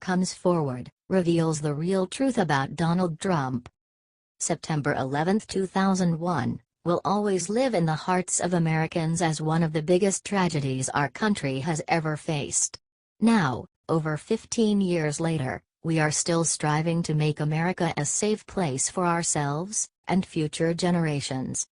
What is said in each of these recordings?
comes forward, reveals the real truth about Donald Trump. September 11, 2001, will always live in the hearts of Americans as one of the biggest tragedies our country has ever faced. Now, over 15 years later, we are still striving to make America a safe place for ourselves and future generations.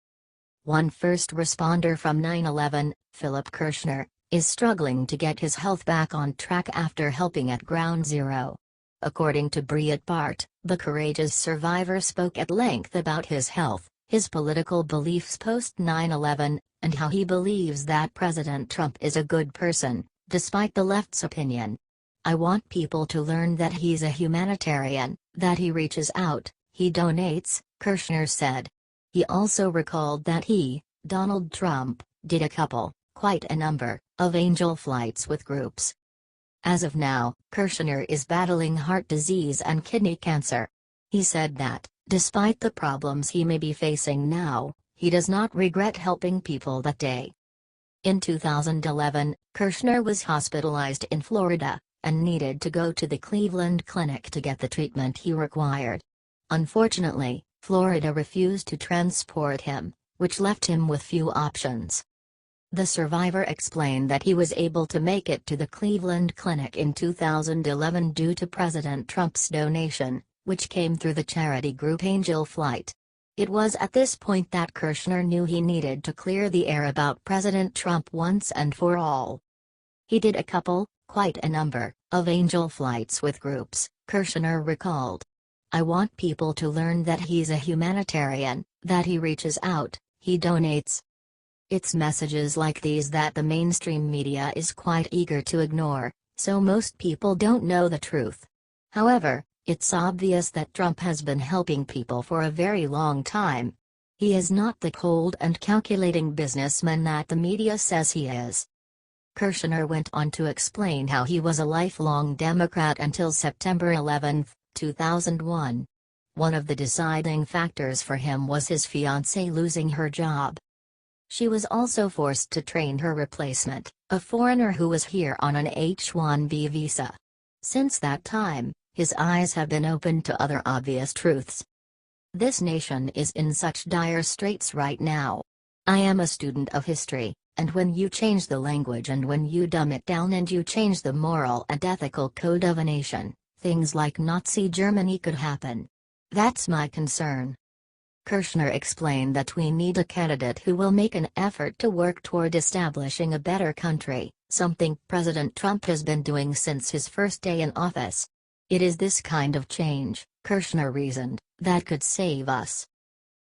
One first responder from 9/11, Philip Kirshner, is struggling to get his health back on track after helping at Ground Zero. According to Breitbart, the courageous survivor spoke at length about his health, his political beliefs post 9/11, and how he believes that President Trump is a good person, despite the left's opinion. "I want people to learn that he's a humanitarian, that he reaches out, he donates," Kirshner said. He also recalled that he, Donald Trump, did quite a number, of angel flights with groups. As of now, Kirshner is battling heart disease and kidney cancer. He said that, despite the problems he may be facing now, he does not regret helping people that day. In 2011, Kirshner was hospitalized in Florida, and needed to go to the Cleveland clinic to get the treatment he required. Unfortunately, Florida refused to transport him, which left him with few options. The survivor explained that he was able to make it to the Cleveland clinic in 2011 due to President Trump's donation, which came through the charity group Angel Flight. It was at this point that Kirshner knew he needed to clear the air about President Trump once and for all. He did quite a number, of angel flights with groups, Kirshner recalled. "I want people to learn that he's a humanitarian, that he reaches out, he donates." It's messages like these that the mainstream media is quite eager to ignore, so most people don't know the truth. However, it's obvious that Trump has been helping people for a very long time. He is not the cold and calculating businessman that the media says he is. Kirshner went on to explain how he was a lifelong Democrat until September 11, 2001. One of the deciding factors for him was his fiancée losing her job. She was also forced to train her replacement, a foreigner who was here on an H-1B visa. Since that time, his eyes have been opened to other obvious truths. "This nation is in such dire straits right now. I am a student of history, and when you change the language and when you dumb it down and you change the moral and ethical code of a nation, things like Nazi Germany could happen. That's my concern." Kirshner explained that we need a candidate who will make an effort to work toward establishing a better country, something President Trump has been doing since his first day in office. "It is this kind of change," Kirshner reasoned, "that could save us."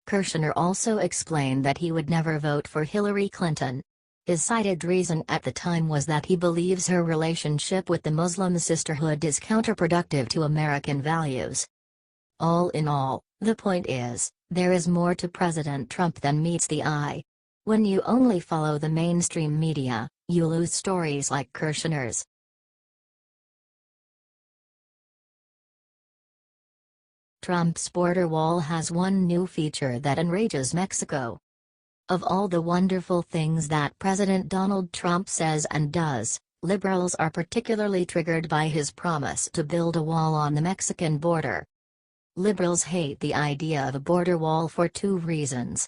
Kirshner also explained that he would never vote for Hillary Clinton. His cited reason at the time was that he believes her relationship with the Muslim Sisterhood is counterproductive to American values. All in all, the point is, there is more to President Trump than meets the eye. When you only follow the mainstream media, you lose stories like Kirshner's. Trump's border wall has one new feature that enrages Mexico. Of all the wonderful things that President Donald Trump says and does, liberals are particularly triggered by his promise to build a wall on the Mexican border. Liberals hate the idea of a border wall for two reasons.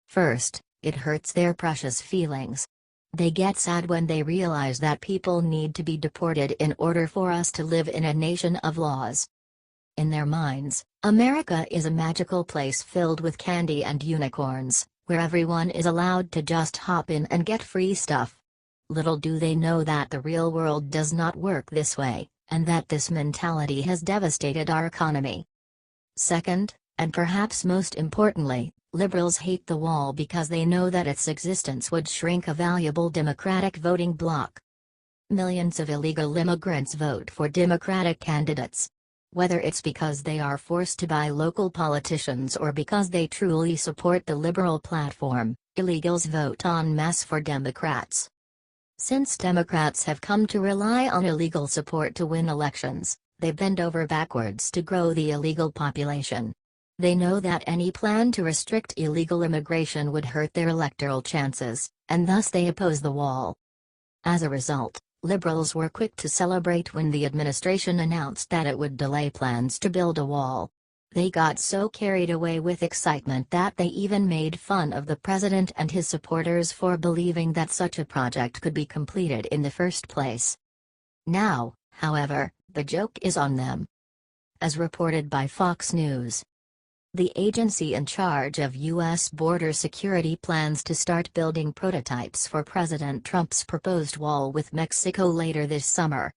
First, it hurts their precious feelings. They get sad when they realize that people need to be deported in order for us to live in a nation of laws. In their minds, America is a magical place filled with candy and unicorns, where everyone is allowed to just hop in and get free stuff. Little do they know that the real world does not work this way, and that this mentality has devastated our economy. Second, and perhaps most importantly, liberals hate the wall because they know that its existence would shrink a valuable Democratic voting bloc. Millions of illegal immigrants vote for Democratic candidates. Whether it's because they are forced to by local politicians or because they truly support the liberal platform, illegals vote en masse for Democrats. Since Democrats have come to rely on illegal support to win elections, they bend over backwards to grow the illegal population. They know that any plan to restrict illegal immigration would hurt their electoral chances, and thus they oppose the wall. As a result, Liberals were quick to celebrate when the administration announced that it would delay plans to build a wall. They got so carried away with excitement that they even made fun of the president and his supporters for believing that such a project could be completed in the first place. Now, however, the joke is on them. As reported by Fox News, the agency in charge of U.S. border security plans to start building prototypes for President Trump's proposed wall with Mexico later this summer.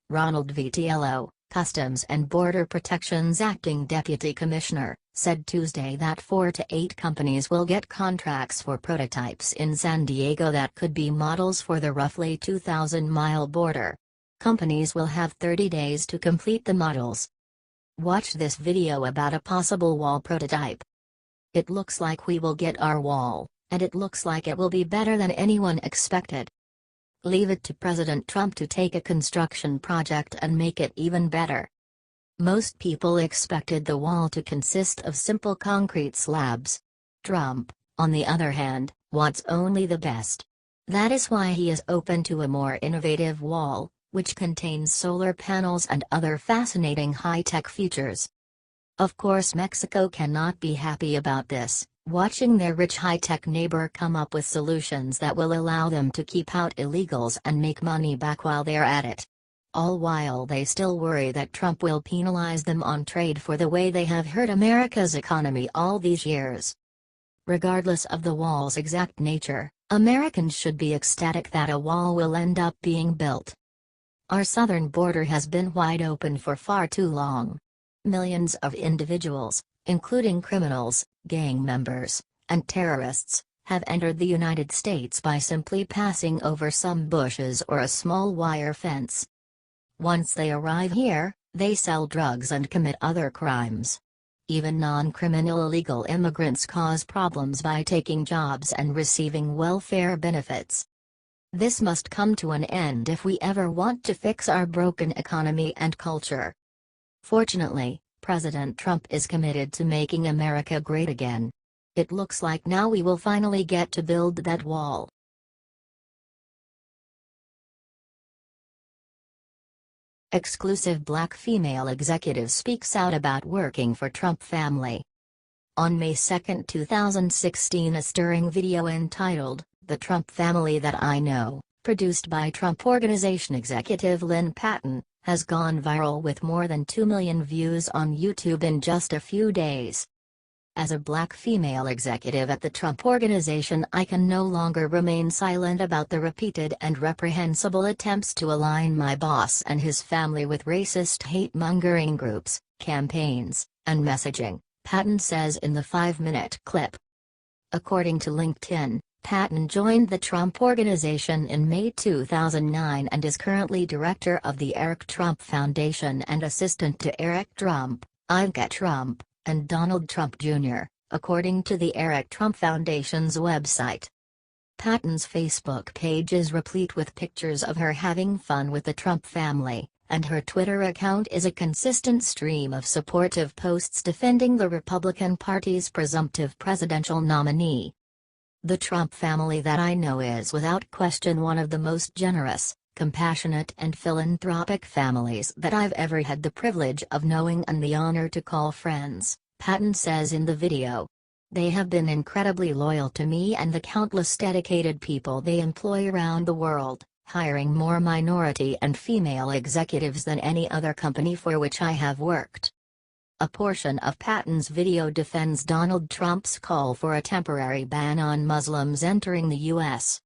Ronald Vitiello, Customs and Border Protection's acting deputy commissioner, said Tuesday that 4 to 8 companies will get contracts for prototypes in San Diego that could be models for the roughly 2,000-mile border. Companies will have 30 days to complete the models. Watch this video about a possible wall prototype. It looks like we will get our wall, and it looks like it will be better than anyone expected. Leave it to President Trump to take a construction project and make it even better. Most people expected the wall to consist of simple concrete slabs. Trump, on the other hand, wants only the best. That is why he is open to a more innovative wall, which contains solar panels and other fascinating high-tech features. Of course, Mexico cannot be happy about this, watching their rich high-tech neighbor come up with solutions that will allow them to keep out illegals and make money back while they're at it. All while they still worry that Trump will penalize them on trade for the way they have hurt America's economy all these years. Regardless of the wall's exact nature, Americans should be ecstatic that a wall will end up being built. Our southern border has been wide open for far too long. Millions of individuals, including criminals, gang members, and terrorists, have entered the United States by simply passing over some bushes or a small wire fence. Once they arrive here, they sell drugs and commit other crimes. Even non-criminal illegal immigrants cause problems by taking jobs and receiving welfare benefits. This must come to an end if we ever want to fix our broken economy and culture. Fortunately, President Trump is committed to making America great again. It looks like now we will finally get to build that wall. Exclusive black female executive speaks out about working for Trump family. On May 2, 2016, a stirring video entitled, "The Trump Family That I Know," produced by Trump Organization executive Lynn Patton, has gone viral with more than 2 million views on YouTube in just a few days. As a black female executive at the Trump Organization, I can no longer remain silent about the repeated and reprehensible attempts to align my boss and his family with racist hate-mongering groups, campaigns, and messaging, Patton says in the 5-minute clip. According to LinkedIn, Patton joined the Trump Organization in May 2009 and is currently director of the Eric Trump Foundation and assistant to Eric Trump, Ivanka Trump, and Donald Trump Jr., according to the Eric Trump Foundation's website. Patton's Facebook page is replete with pictures of her having fun with the Trump family, and her Twitter account is a consistent stream of supportive posts defending the Republican Party's presumptive presidential nominee. The Trump family that I know is without question one of the most generous, compassionate and philanthropic families that I've ever had the privilege of knowing and the honor to call friends, Patton says in the video. They have been incredibly loyal to me and the countless dedicated people they employ around the world, hiring more minority and female executives than any other company for which I have worked. A portion of Patton's video defends Donald Trump's call for a temporary ban on Muslims entering the U.S.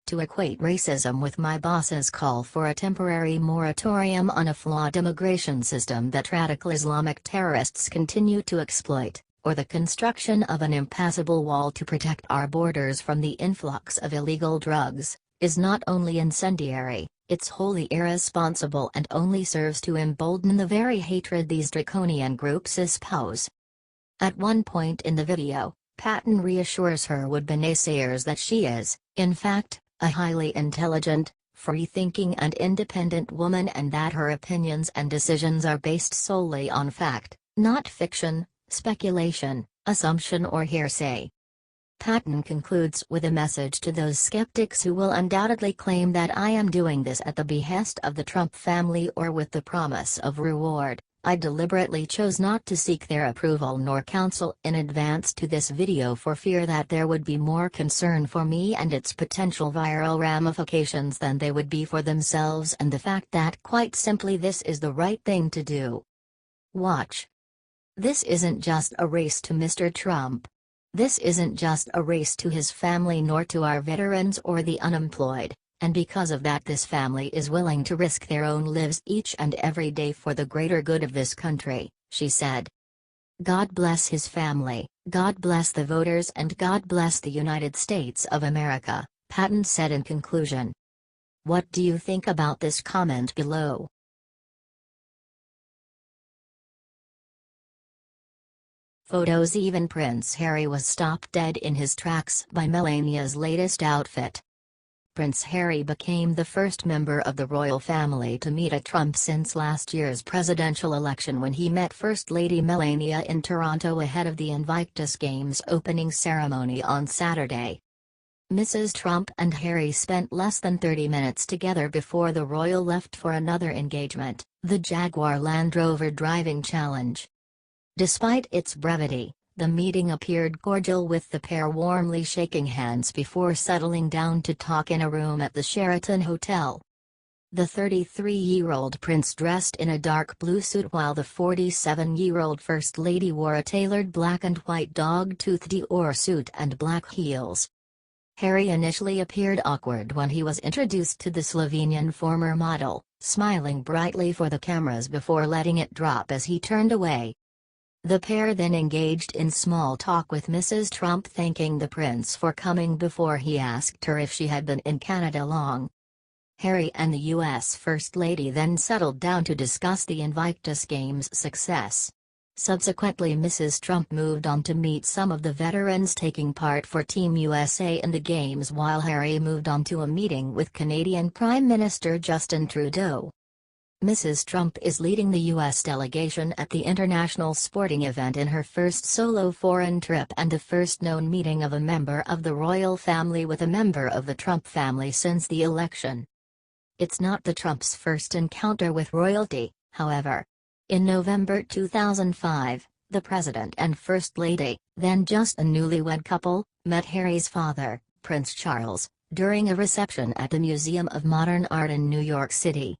To equate racism with my boss's call for a temporary moratorium on a flawed immigration system that radical Islamic terrorists continue to exploit, or the construction of an impassable wall to protect our borders from the influx of illegal drugs, is not only incendiary, it's wholly irresponsible and only serves to embolden the very hatred these draconian groups espouse. At one point in the video, Patton reassures her would-be naysayers that she is, in fact, a highly intelligent, free-thinking and independent woman and that her opinions and decisions are based solely on fact, not fiction, speculation, assumption or hearsay. Patton concludes with a message to those skeptics who will undoubtedly claim that I am doing this at the behest of the Trump family or with the promise of reward. I deliberately chose not to seek their approval nor counsel in advance to this video for fear that there would be more concern for me and its potential viral ramifications than they would be for themselves, and the fact that quite simply this is the right thing to do. Watch. This isn't just a race to Mr. Trump. This isn't just a race to his family nor to our veterans or the unemployed. And because of that, this family is willing to risk their own lives each and every day for the greater good of this country, she said. God bless his family, God bless the voters, and God bless the United States of America, Patton said in conclusion. What do you think about this comment below? Photos. Even Prince Harry was stopped dead in his tracks by Melania's latest outfit. Prince Harry became the first member of the royal family to meet a Trump since last year's presidential election when he met First Lady Melania in Toronto ahead of the Invictus Games opening ceremony on Saturday. Mrs. Trump and Harry spent less than 30 minutes together before the royal left for another engagement, the Jaguar Land Rover Driving Challenge. Despite its brevity, the meeting appeared cordial, with the pair warmly shaking hands before settling down to talk in a room at the Sheraton Hotel. The 33-year-old prince dressed in a dark blue suit while the 47-year-old First Lady wore a tailored black and white dog-tooth Dior suit and black heels. Harry initially appeared awkward when he was introduced to the Slovenian former model, smiling brightly for the cameras before letting it drop as he turned away. The pair then engaged in small talk, with Mrs. Trump thanking the prince for coming before he asked her if she had been in Canada long. Harry and the U.S. First Lady then settled down to discuss the Invictus Games' success. Subsequently, Mrs. Trump moved on to meet some of the veterans taking part for Team USA in the Games, while Harry moved on to a meeting with Canadian Prime Minister Justin Trudeau. Mrs. Trump is leading the U.S. delegation at the international sporting event in her first solo foreign trip and the first known meeting of a member of the royal family with a member of the Trump family since the election. It's not the Trumps' first encounter with royalty, however. In November 2005, the President and First Lady, then just a newlywed couple, met Harry's father, Prince Charles, during a reception at the Museum of Modern Art in New York City.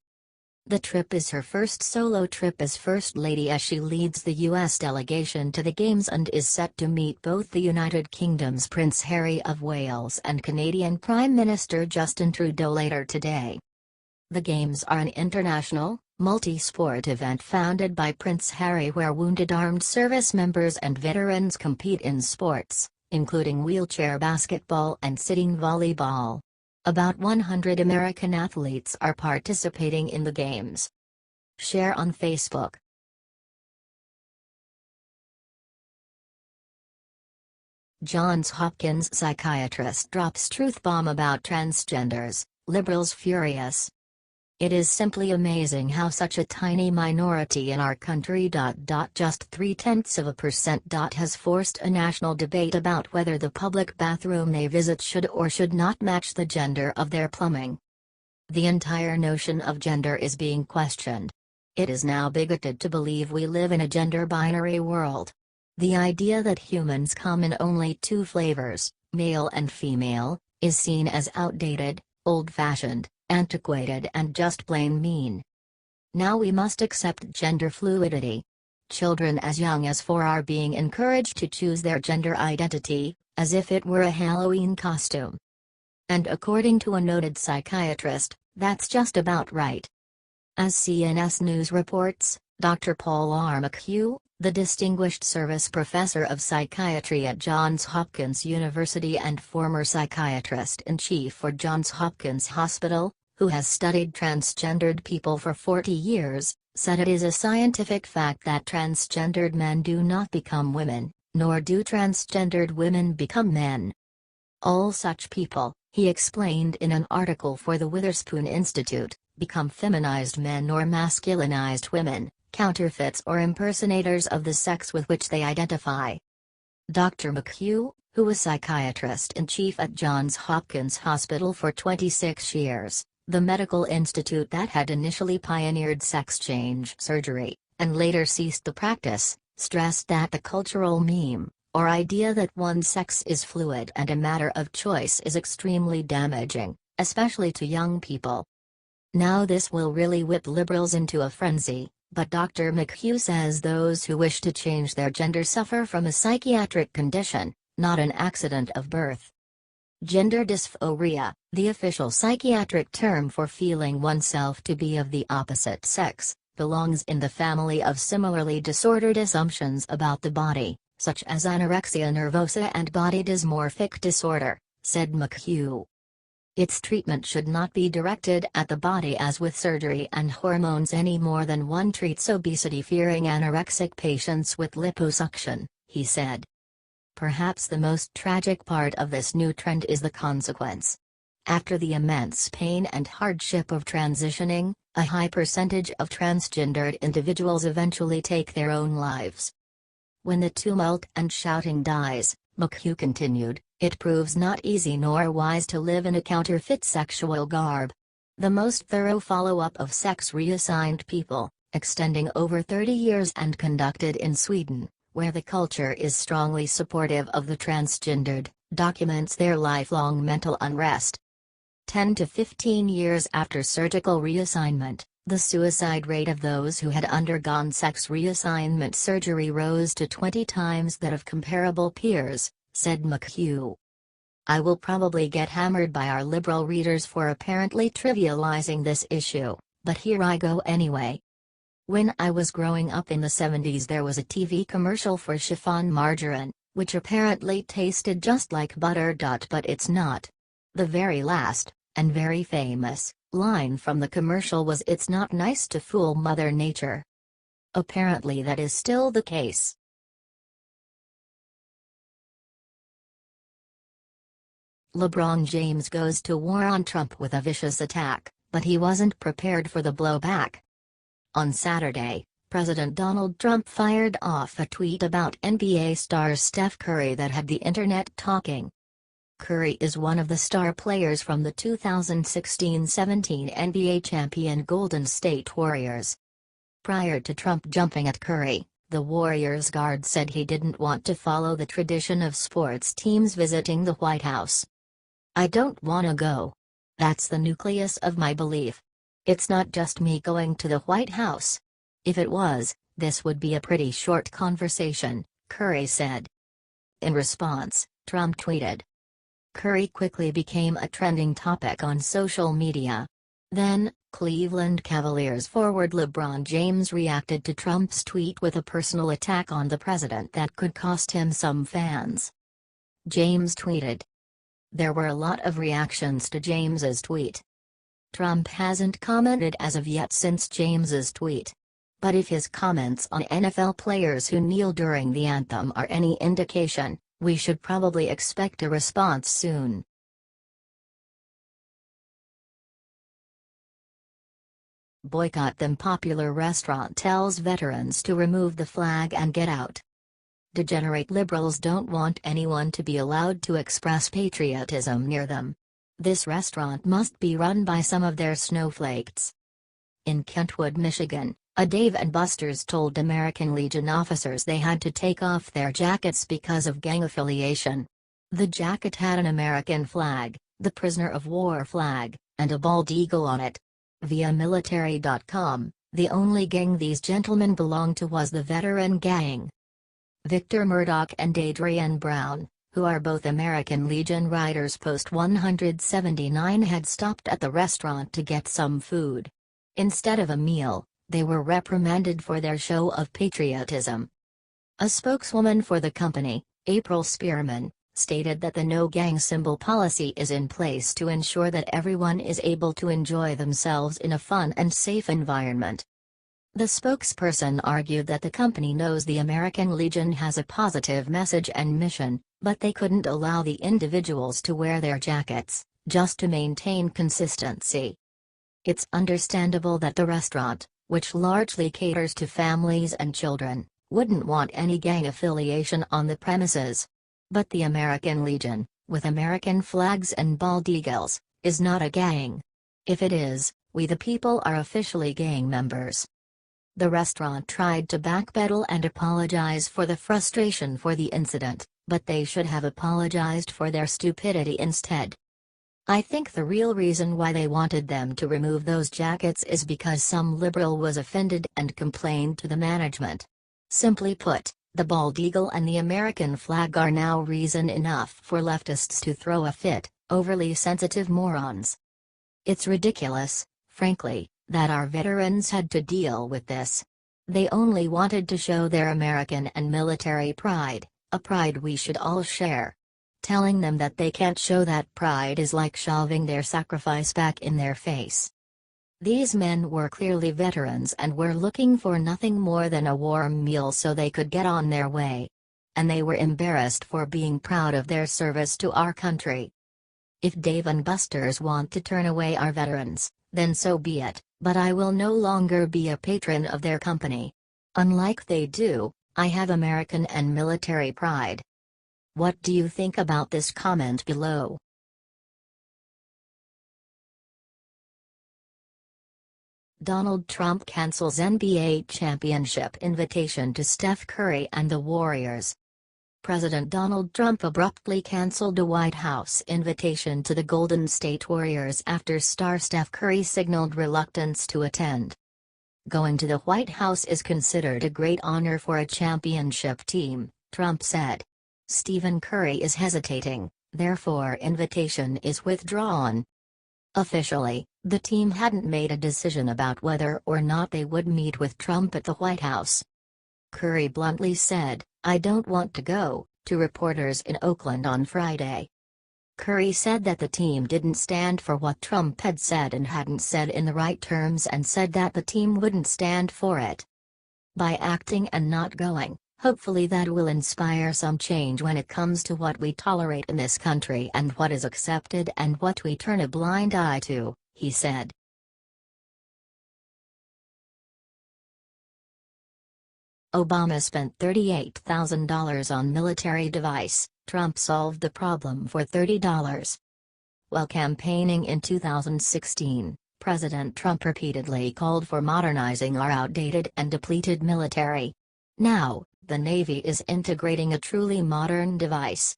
The trip is her first solo trip as First Lady, as she leads the U.S. delegation to the Games and is set to meet both the United Kingdom's Prince Harry of Wales and Canadian Prime Minister Justin Trudeau later today. The Games are an international, multi-sport event founded by Prince Harry where wounded armed service members and veterans compete in sports, including wheelchair basketball and sitting volleyball. About 100 American athletes are participating in the Games. Share on Facebook. Johns Hopkins psychiatrist drops truth bomb about transgenders, liberals furious. It is simply amazing how such a tiny minority in our country just 0.3% has forced a national debate about whether the public bathroom they visit should or should not match the gender of their plumbing. The entire notion of gender is being questioned. It is now bigoted to believe we live in a gender-binary world. The idea that humans come in only two flavors, male and female, is seen as outdated, old-fashioned, antiquated and just plain mean. Now we must accept gender fluidity. Children as young as 4 are being encouraged to choose their gender identity, as if it were a Halloween costume. And according to a noted psychiatrist, that's just about right. As CNS News reports, Dr. Paul R. McHugh, the Distinguished Service Professor of Psychiatry at Johns Hopkins University and former Psychiatrist-in-Chief for Johns Hopkins Hospital, who has studied transgendered people for 40 years, said it is a scientific fact that transgendered men do not become women, nor do transgendered women become men. All such people, he explained in an article for the Witherspoon Institute, become feminized men or masculinized women, counterfeits or impersonators of the sex with which they identify. Dr. McHugh, who was psychiatrist-in-chief at Johns Hopkins Hospital for 26 years, the medical institute that had initially pioneered sex change surgery, and later ceased the practice, stressed that the cultural meme, or idea that one's sex is fluid and a matter of choice, is extremely damaging, especially to young people. Now this will really whip liberals into a frenzy, but Dr. McHugh says those who wish to change their gender suffer from a psychiatric condition, not an accident of birth. Gender dysphoria, the official psychiatric term for feeling oneself to be of the opposite sex, belongs in the family of similarly disordered assumptions about the body, such as anorexia nervosa and body dysmorphic disorder, said McHugh. Its treatment should not be directed at the body as with surgery and hormones any more than one treats obesity-fearing anorexic patients with liposuction, he said. Perhaps the most tragic part of this new trend is the consequence. After the immense pain and hardship of transitioning, a high percentage of transgendered individuals eventually take their own lives. When the tumult and shouting dies, McHugh continued, it proves not easy nor wise to live in a counterfeit sexual garb. The most thorough follow-up of sex reassigned people, extending over 30 years and conducted in Sweden, where the culture is strongly supportive of the transgendered, documents their lifelong mental unrest. 10 to 15 years after surgical reassignment, the suicide rate of those who had undergone sex reassignment surgery rose to 20 times that of comparable peers, said McHugh. I will probably get hammered by our liberal readers for apparently trivializing this issue, but here I go anyway. When I was growing up in the 70s, there was a TV commercial for chiffon margarine, which apparently tasted just like butter. But it's not. The very last, and very famous, line from the commercial was, "It's not nice to fool Mother Nature." Apparently that is still the case. LeBron James goes to war on Trump with a vicious attack, but he wasn't prepared for the blowback. On Saturday, President Donald Trump fired off a tweet about NBA star Steph Curry that had the internet talking. Curry is one of the star players from the 2016-17 NBA champion Golden State Warriors. Prior to Trump jumping at Curry, the Warriors guard said he didn't want to follow the tradition of sports teams visiting the White House. "I don't wanna go. That's the nucleus of my belief. It's not just me going to the White House. If it was, this would be a pretty short conversation," Curry said. In response, Trump tweeted. Curry quickly became a trending topic on social media. Then, Cleveland Cavaliers forward LeBron James reacted to Trump's tweet with a personal attack on the president that could cost him some fans. James tweeted. There were a lot of reactions to James's tweet. Trump hasn't commented as of yet since James's tweet. But if his comments on NFL players who kneel during the anthem are any indication, we should probably expect a response soon. Boycott them. Popular restaurant tells veterans to remove the flag and get out. Degenerate liberals don't want anyone to be allowed to express patriotism near them. This restaurant must be run by some of their snowflakes. In Kentwood, Michigan, a Dave & Buster's told American Legion officers they had to take off their jackets because of gang affiliation. The jacket had an American flag, the prisoner of war flag, and a bald eagle on it. Via military.com, the only gang these gentlemen belonged to was the veteran gang. Victor Murdoch and Adrian Brown, who are both American Legion riders post 179, had stopped at the restaurant to get some food. Instead of a meal, they were reprimanded for their show of patriotism. A spokeswoman for the company, April Spearman, stated that the no-gang symbol policy is in place to ensure that everyone is able to enjoy themselves in a fun and safe environment. The spokesperson argued that the company knows the American Legion has a positive message and mission, but they couldn't allow the individuals to wear their jackets, just to maintain consistency. It's understandable that the restaurant, which largely caters to families and children, wouldn't want any gang affiliation on the premises. But the American Legion, with American flags and bald eagles, is not a gang. If it is, we the people are officially gang members. The restaurant tried to backpedal and apologize for the frustration for the incident, but they should have apologized for their stupidity instead. I think the real reason why they wanted them to remove those jackets is because some liberal was offended and complained to the management. Simply put, the bald eagle and the American flag are now reason enough for leftists to throw a fit, overly sensitive morons. It's ridiculous, frankly, that our veterans had to deal with this. They only wanted to show their American and military pride, a pride we should all share. Telling them that they can't show that pride is like shoving their sacrifice back in their face. These men were clearly veterans and were looking for nothing more than a warm meal so they could get on their way. And they were embarrassed for being proud of their service to our country. If Dave and Buster's want to turn away our veterans, then so be it, but I will no longer be a patron of their company. Unlike they do, I have American and military pride. What do you think about this comment below? Donald Trump cancels NBA championship invitation to Steph Curry and the Warriors. President Donald Trump abruptly canceled a White House invitation to the Golden State Warriors after star Steph Curry signaled reluctance to attend. Going to the White House is considered a great honor for a championship team, Trump said. Stephen Curry is hesitating, therefore invitation is withdrawn. Officially, the team hadn't made a decision about whether or not they would meet with Trump at the White House. Curry bluntly said, "I don't want to go," to reporters in Oakland on Friday. Curry said that the team didn't stand for what Trump had said and hadn't said in the right terms and said that the team wouldn't stand for it. By acting and not going, hopefully that will inspire some change when it comes to what we tolerate in this country and what is accepted and what we turn a blind eye to, he said. Obama spent $38,000 on military device, Trump solved the problem for $30. While campaigning in 2016, President Trump repeatedly called for modernizing our outdated and depleted military. Now, the Navy is integrating a truly modern device.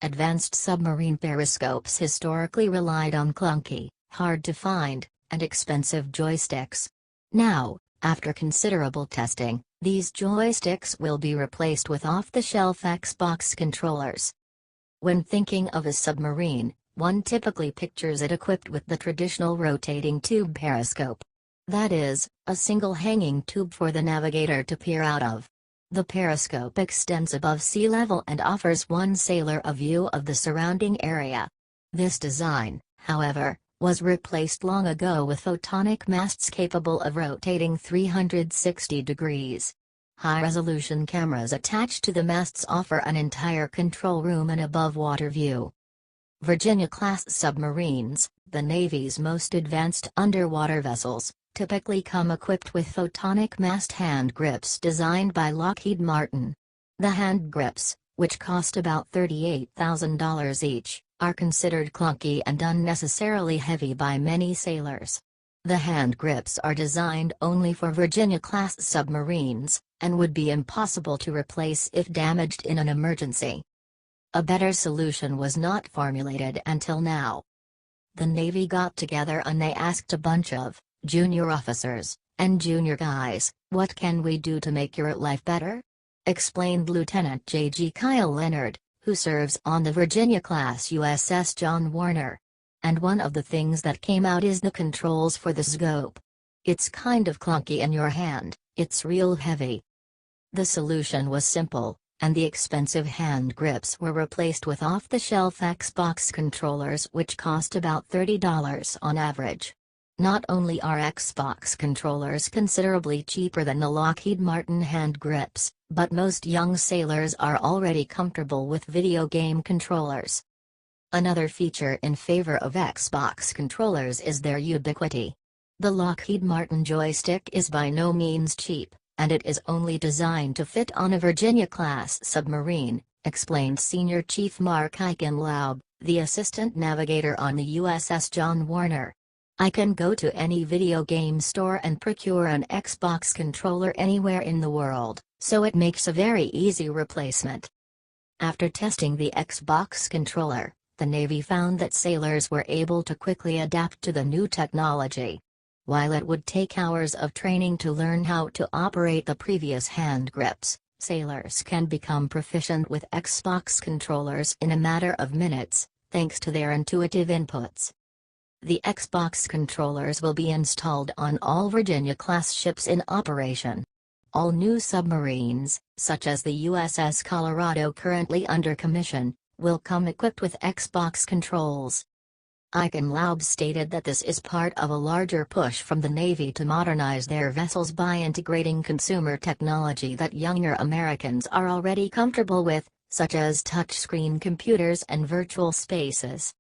Advanced submarine periscopes historically relied on clunky, hard to find, and expensive joysticks. Now, after considerable testing, these joysticks will be replaced with off-the-shelf Xbox controllers. When thinking of a submarine, one typically pictures it equipped with the traditional rotating tube periscope. That is, a single hanging tube for the navigator to peer out of. The periscope extends above sea level and offers one sailor a view of the surrounding area. This design, however, was replaced long ago with photonic masts capable of rotating 360 degrees. High-resolution cameras attached to the masts offer an entire control room and above-water view. Virginia-class submarines, the Navy's most advanced underwater vessels, typically come equipped with photonic mast hand grips designed by Lockheed Martin. The hand grips, which cost about $38,000 each, are considered clunky and unnecessarily heavy by many sailors. The hand grips are designed only for Virginia-class submarines, and would be impossible to replace if damaged in an emergency. A better solution was not formulated until now. The Navy got together and they asked a bunch of junior officers and junior guys, "What can we do to make your life better?" explained Lieutenant J.G. Kyle Leonard, who serves on the Virginia-class USS John Warner. And one of the things that came out is the controls for the scope. It's kind of clunky in your hand, it's real heavy. The solution was simple, and the expensive hand grips were replaced with off-the-shelf Xbox controllers which cost about $30 on average. Not only are Xbox controllers considerably cheaper than the Lockheed Martin hand grips, but most young sailors are already comfortable with video game controllers. Another feature in favor of Xbox controllers is their ubiquity. The Lockheed Martin joystick is by no means cheap, and it is only designed to fit on a Virginia-class submarine, explained Senior Chief Mark Eichenlaub, the assistant navigator on the USS John Warner. "I can go to any video game store and procure an Xbox controller anywhere in the world, so it makes a very easy replacement." After testing the Xbox controller, the Navy found that sailors were able to quickly adapt to the new technology. While it would take hours of training to learn how to operate the previous hand grips, sailors can become proficient with Xbox controllers in a matter of minutes, thanks to their intuitive inputs. The Xbox controllers will be installed on all Virginia-class ships in operation. All new submarines, such as the USS Colorado currently under commission, will come equipped with Xbox controls. Eichenlaub stated that this is part of a larger push from the Navy to modernize their vessels by integrating consumer technology that younger Americans are already comfortable with, such as touchscreen computers and virtual spaces.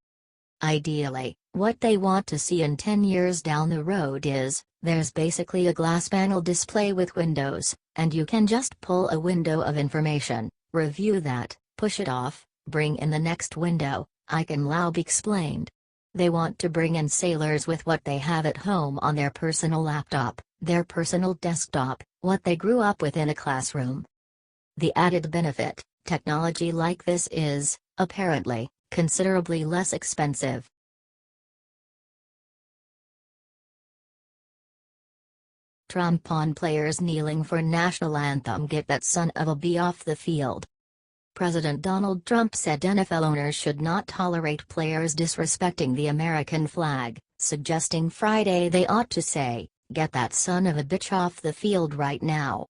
Ideally, what they want to see in 10 years down the road is, there's basically a glass panel display with windows, and you can just pull a window of information, review that, push it off, bring in the next window, Eichenlaub explained. They want to bring in sailors with what they have at home on their personal laptop, their personal desktop, what they grew up with in a classroom. The added benefit, technology like this is, apparently, considerably less expensive. Tramp on players kneeling for national anthem get that son of a b off the field. President Donald Trump said NFL owners should not tolerate players disrespecting the American flag, suggesting Friday they ought to say, "Get that son of a bitch off the field right now."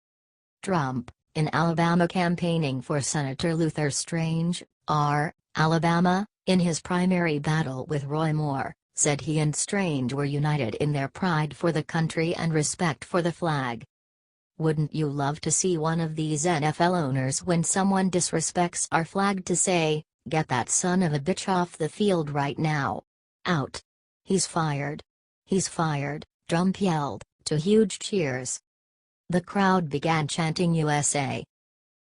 Trump, in Alabama campaigning for Senator Luther Strange, R., Alabama, in his primary battle with Roy Moore, said he and Strange were united in their pride for the country and respect for the flag. "Wouldn't you love to see one of these NFL owners when someone disrespects our flag to say, 'Get that son of a bitch off the field right now'? Out. He's fired. He's fired," Trump yelled, to huge cheers. The crowd began chanting USA.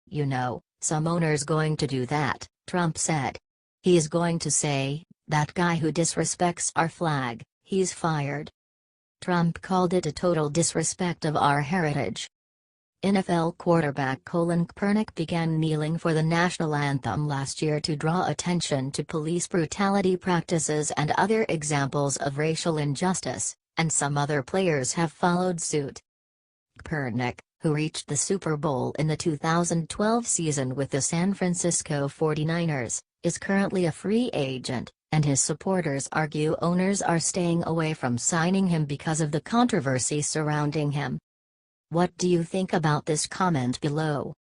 "You know, some owner's going to do that," Trump said. "He's going to say, 'That guy who disrespects our flag, he's fired.'" Trump called it a total disrespect of our heritage. NFL quarterback Colin Kaepernick began kneeling for the national anthem last year to draw attention to police brutality practices and other examples of racial injustice, and some other players have followed suit. Kaepernick, who reached the Super Bowl in the 2012 season with the San Francisco 49ers, is currently a free agent, and his supporters argue owners are staying away from signing him because of the controversy surrounding him. What do you think about this? Comment below.